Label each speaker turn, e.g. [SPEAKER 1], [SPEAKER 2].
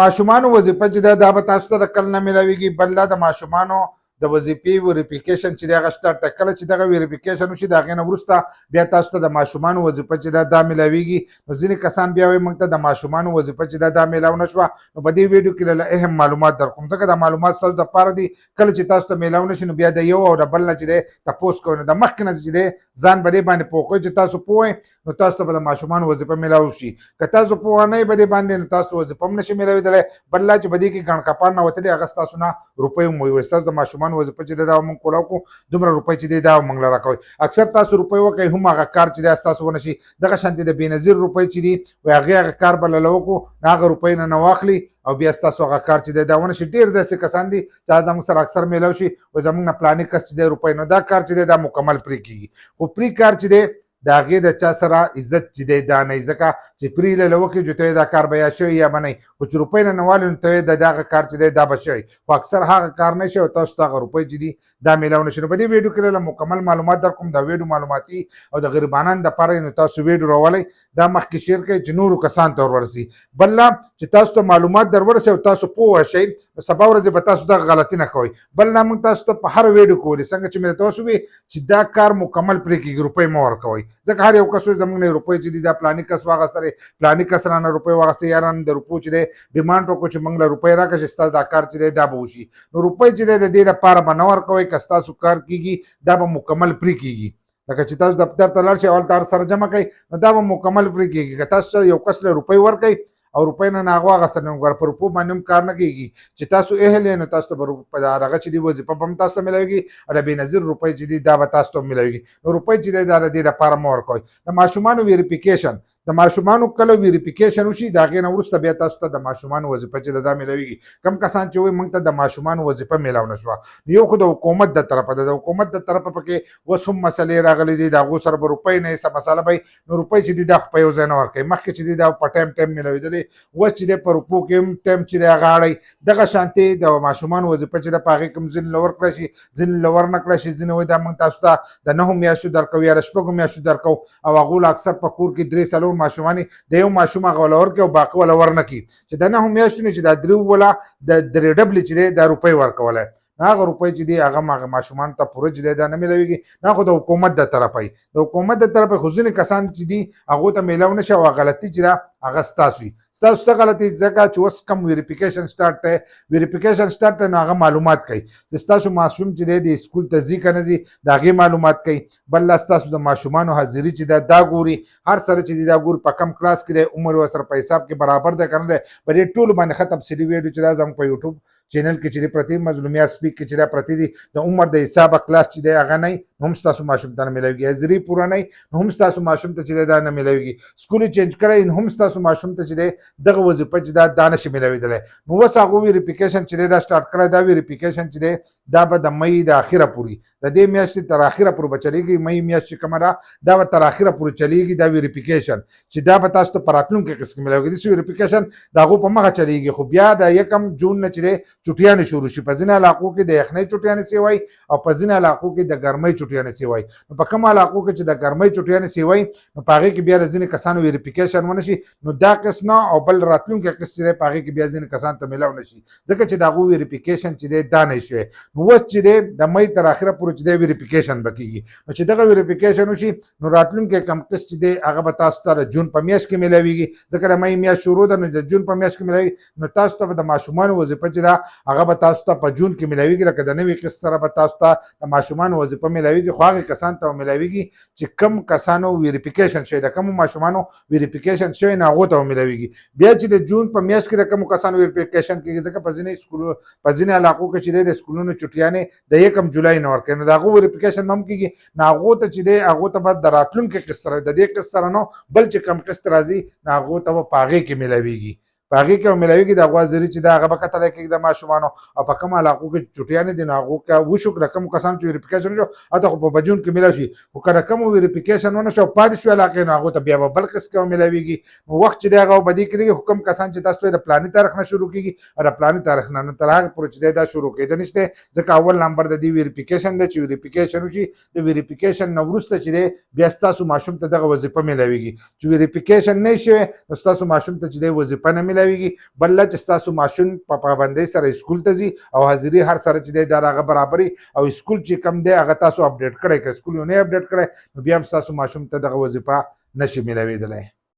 [SPEAKER 1] ماشومانو وظیفه چې دا به تاسو ته د کله نه میلاویږي. بل دا د ماشومانو د وظیفې ویریفیکیشن چې دی هغه شته ټکله چې دغه ویریفیکیشن وشي د هغې نه وروسته بیا تاسو ته د ماشومانو وظیفه چې دا میلاویږي. نو ځینې کسان بیا وایي موږ ته د ماشومانو وظیفه چې دا میلاو نه شوه. نو په دې ویډیو کې له اهم معلومات در کوم ځکه دا معلومات ستاسو دپاره دي. کله چې تاسو ته میلاو نه شي نو بیا د یو او د بل نه چې دی تپوس کوئ نو د مخکې نه چې دی ځان به دې باندې پوه کوئ چې تاسو پوه نو تاسو ته به د ماشومانو وظیفه میلاو شي. که تاسو پوه نه یې په دې باندې نو تاسو وظیفه هم نشي میلاوېدلی. بل لا چې په دې کې ګڼ کپان نه وتلي هغه ستاسو نه روپۍ هم وایي ستاسو د ماشومانو وظیفه چې دی دا موږ کولاو کړو دومره روپۍ چې دی دا موږ له راکوئ. اکثر تاسو روپۍ وکئ هم هغه کار چې دی ستاسو ونه شي. دغه شانتې د بېنظیر روپۍ چې دي وایي هغې هغه کار به له وکړو نو هغه روپۍ نه واخلي او بیا ستاسو هغه کار چې دی دا ونه شي. ډېر داسې کسان دي چې زموږ سره اکثر میلاو شي وایي زموږ نه پلاني کس چې دی روپۍ نو دا کار چې دی دا مکمل پرې کېږي. خو پرې کار چې دی د هغې د چا سره عزت چې دی دا نه وي ځکه چې پرې له وکړي چې ته یې دا کار به یا شوی یا به نه وي. خو چې روپۍ نه والي نو ته یې د دغه کار چې دی دا به شوی. خو اکثر هغه کار نه شي او تاسو ته هغه روپۍ چې دي دا میلاو نه شي. نو په دې ویډیو کې له مکمل معلومات در کوم. دا ویډیو معلوماتي او د غریبانان دپاره نو تاسو ویډیو راولئ دا مخکې شیر کړئ چې نورو کسانو ته ورورسي. بل چې تاسو ته معلومات در ورسي او تاسو پوه شئ سبا ورځې به تاسو دغه غلطي نه کوئ. بل موږ تاسو ته په هر ویډیو کې ولي څنګه چې مې درته وسوي چې دا کار مکمل پرې کېږي روپۍ مه ورکوئ ځکه هر یو کس زموږ نه روپۍ چې دي دا پلاني کس واغستلې پلاني کس رانه روپۍ واغستې یا رانه د روپو چې دی ډیمانډ وکړو چې موږ له روپۍ راکړه چې ستاسو دا کار چې دی دا به وشي. نو روپۍ چې دی د دې لپاره به نه ورکوئ. که ستاسو کار کېږي دا به مکمل پرې کېږي. لکه چې تاسو دفتر ته لاړ شئ اول تار سره جمع کوئ نو دا به مکمل پرې کېږي. که تاسو یو کس له روپۍ ورکوئ او روپۍ نه هغه واغستل نو په روپو باندې هم کار نه کېږي. چې تاسو اهل یې نو تاسو ته به هغه چې دي وظیفه به هم تاسو ته میلاویږي او د بېنظیر روپۍ چې دي دا به تاسو ته هم میلاویږي. نو روپۍ چې دی دا د دې لپاره مه ورکوئ. د ماشومانو ویریفیکیشن د ماشومانو کله ویریفیکیشن وشي د هغې نه وروسته بیا تاسو ته د ماشومانو وظیفه چې دا میلاویږي. کم کسان چې وایي موږ ته د ماشومانو وظیفه میلاو نه شوه نو یو خو د حکومت د طرفه ده. د حکومت د طرفه پکې اوس هم مسلې راغلي دي د هغو سره به روپۍ نه څه مسله به نو روپۍ چې دي دا خو په یو ځای نه ورکوي. مخکې چې دي دا په ټایم میلاوېدلې اوس چې دی په روپو کې هم ټایم چې دی هغه اړئ. دغه شانتې د ماشومانو وظیفه چې ده په هغې کې هم ځینې له ورکړی شي ځینې له ور نه کړی شي. ځینې وایي دا موږ تاسو ته د 9 میاشتو درکوو یا د 6 میاشتو درکوو او هغو له اکثر په کور کې 3-4 ماشومانې د یو ماشوم هغه وله ورکړي او باقي وله ور نه کړي چې د 9 میاشتو نه چې دا 3 وله د درې ډبلې چې دی دا روپۍ ورکولی هغه روپۍ چې دی هغه هغه ماشومانو ته پوره چې دی دا نه میلاویږي. نه خو د حکومت د طرفه وي. د حکومت د طرفه خو ځینې کسان چې دي هغو ته میلاو نه شي او غلطي چې ده هغه ستاسو وي. ستاسو څه غلطي ځکه چې اوس کم ویریفیکیشن سټارټ دی. ویریفیکیشن سټارټ دی نو هغه معلومات کوي چې ستاسو ماشوم چې دی د سکول ته ځي که نه ځي د هغې معلومات کوي. بل ستاسو د ماشومانو حاضري چې ده دا ګوري. هر سره چې دی دا ګوري په کم کلاس کې دی عمر ورسره په حساب کې برابر دی که نه دی. په دې ټولو باندې ښه تفصیلي ویډیو چې دا زموږ په یوټیوب چینل کې چې دی پرتې مظلومیات سپیک کې چې دا پرتې دي د عمر د حسابه کلاس چې دی هغه نه نو هم ستاسو ماشوم ته نه میلاویږي. حاضري پوره نه نو هم ستاسو ماشوم ته چې دی دا نه میلاویږي. سکول یې چینج کړی نو هم ستاسو ماشوم ته چې دی دغه وظیفه چې دا نشي میلاوېدلی. نو اوس هغو ویریفیکیشن چې دی دا سټارټ کړی دا ویریفیکیشن چې دی دا به د مۍ د اخره پورې د دې میاشتې تر اخره پورې به چلیږي. مۍ میاشت چې کومه ده دا به تر اخره پورې چلیږي دا ویریفیکیشن چې دا به تاسو ته په راتلونکي قسم کې میلاویږي. داسې ویریفیکیشن د هغو په مخه چلیږي. خو بیا د 1 جون نه چې دی چټیانې شروع شي. په ځینې علاقو کې د یخنۍ چټیانې سیوی او په ځینې علاقو کې د ګرمۍ چټیانې سیوی. نو په کومو علاقو کې چې د ګرمۍ چټیانې سیوی نو په هغې کې بیا د ځینې کسانو ویریفیکیشن ونه شي نو دا قسم نه او بل راتلونکی قسم چې دی په هغې کې بیا ځینې کسانو ته میلاو نه شي ځکه چې د هغو ویریفیکیشن چې دی دا نه شوی. نو اوس چې دی د مۍ تر اخره پورې چې دی ویریفیکیشن به کېږي. نو چې دغه ویریفیکیشن وشي نو راتلونکی کم قسط چې دی هغه به تاسو ته د جون په میاشت کې میلاویږي ځکه د مۍ میاشت شروع ده نو د جون په میاشت کې میلاویږي. نو تاسو ته به د ماشومانو وظیفه چې ده هغه به تاسو ته په جون کې میلاویږي. لکه د نوي قسط سره به تاسو ته د ماشومانو وظیفه میلاویږي. خو هغې کسانو ته میلاویږي چې کم کسانو ویریفیکیشن شوی د کومو ماشومانو ویریفیکیشن شوی نه هغو ته میلاویږي. بیا چې د جون په میاشت کې د کومو کسانو ویریفیکیشن کېږي ځکه په ځینې علاقو کې چې دی د سکولونو چټیانې د 1 جولای نه ورکوي نو د هغو ویریفیکیشن هم کېږي. نو هغو ته چې دی هغو ته به د راتلونکي قسط سره د دې قسط سره نو بل چې کم قسط راځي نو هغو ته به په هغې کې میلاویږي. په هغې کې میلاویږي. د هغو حاضري چې ده هغه به کتلی کېږي د ماشومانو او په کومو علاقو کې چټیانې دي نو هغو کې وشو که د کومو کسانو چې ویریفیکیشن وشو هلته خو په جون کې میلاو شي. خو که د کومو ویریفیکیشن ونه شو پاتې شو علاقې نو هغو ته بیا به بل قسط کې میلاویږي. نو وخت چې دی هغه به دې کې لګي. خو کوم کسان چې تاسو د پلاني تاریخ نه شروع کېږي او د پلاني تاریخ نه تر هغې پورې چې دی دا شروع کېده نشته ځکه اول نمبر د دې ویریفیکیشن دی چې ویریفیکیشن وشي. د ویریفیکیشن نه وروسته چې دی بیا ستاسو ماشوم ته دغه وظیفه میلاویږي. چې ویریفیکیشن نه شوی نو ستاسو ماشوم ته چې دی وظیفه نه میلاویږي ملاويږي بل چې تاسو ماشوم په پابندۍ سره سکول ته ځي او حاضري هر سره چې دی دا هغه برابري او سکول چې کم دی هغه تاسو اپډیټ کړئ که سکول یې نه اپډیټ کړئ نو بیا هم تاسو ماشوم ته دغه وظیفه نشي ملاوېدلی